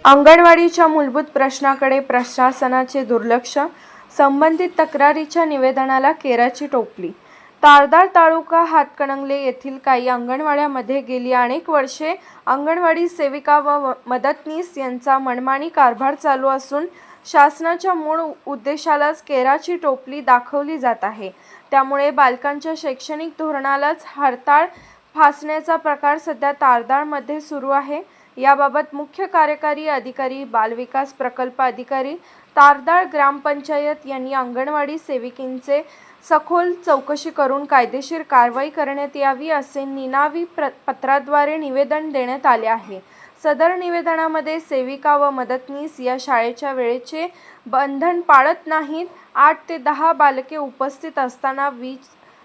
अंगणवाडीच्या मूलभूत प्रश्नाकडे प्रशासनाचे दुर्लक्ष, संबंधित तक्रारीच्या निवेदनाला केराची टोपली. तारदाळ तालुका हातकणंगले येथील काही अंगणवाड्यांमध्ये गेली अनेक वर्षे अंगणवाडी सेविका व मदतनीस यांचा मनमानी कारभार चालू असून शासनाच्या मूळ उद्देशालाच केराची टोपली दाखवली जात आहे. त्यामुळे बालकांच्या शैक्षणिक धोरणालाच हरताळ फासण्याचा प्रकार सध्या तारदाळमध्ये सुरू आहे. याबाबत मुख्य कार्यकारी अधिकारी, बालविकास प्रकल्प अधिकारी, तारदाळ ग्रामपंचायत यांनी अंगणवाडी सेविकांचे सखोल चौकशी करून कायदेशीर कारवाई करण्यात यावी असे निनावी पत्राद्वारे निवेदन देण्यात आले आहे. सदर निवेदनामध्ये सेविका व मदतनीस या शाळेच्या वेळेचे बंधन पाळत नाहीत. 8 ते 10 बालके उपस्थित असताना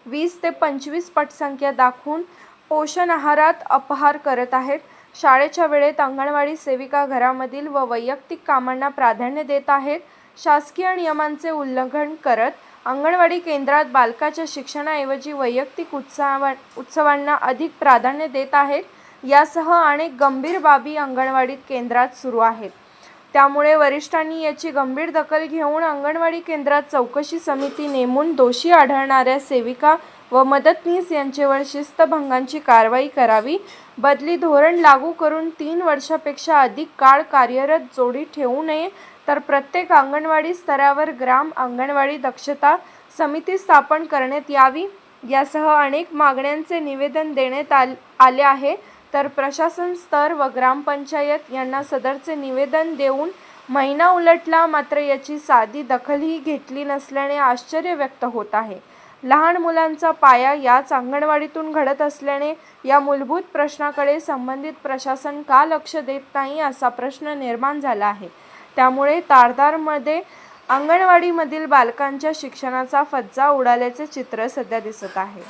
20 ते 25 पटसंख्या दाखवून पोषण आहारात अपहार करत आहेत. शाळेच्या वेळेत अंगणवाडी सेविका घरामधील व वैयक्तिक कामांना प्राधान्य देत आहेत. शासकीय नियमांचे उल्लंघन करत अंगणवाडी केंद्रात बालकाच्या शिक्षणाऐवजी वैयक्तिक उत्सवांना अधिक प्राधान्य देत आहेत. यासह अनेक गंभीर बाबी अंगणवाडी केंद्रात सुरू आहेत. त्यामुळे वरिष्ठांनी याची गंभीर दखल घेऊन अंगणवाडी केंद्रात चौकशी समिती नेमून दोषी आढळणाऱ्या सेविका व मदतनीस यांच्यावर शिस्तभंगाची कारवाई करावी. बदली धोरण लागू करून 3 वर्षापेक्षा अधिक काळ कार्यरत जोडी ठेवू नये, तर प्रत्येक अंगणवाडी स्तरावर ग्राम अंगणवाडी दक्षता समिती स्थापन करण्यात यावी. यासह अनेक मागण्यांचे निवेदन देण्यात आले आहे. तर प्रशासन स्तर व ग्रामपंचायत यांना सदरचे निवेदन देऊन महिना उलटला, मात्र याची साधी दखलही घेतली नसल्याने आश्चर्य व्यक्त होत आहे. लहान मुलांचा पाया याच अंगणवाडीतून घडत असल्याने या मूलभूत प्रश्नाकडे संबंधित प्रशासन का लक्ष देत नाही असा प्रश्न निर्माण झाला आहे. त्यामुळे तारदाळमध्ये अंगणवाडीमधील बालकांच्या शिक्षणाचा फज्जा उडाल्याचे चित्र सध्या दिसत आहे.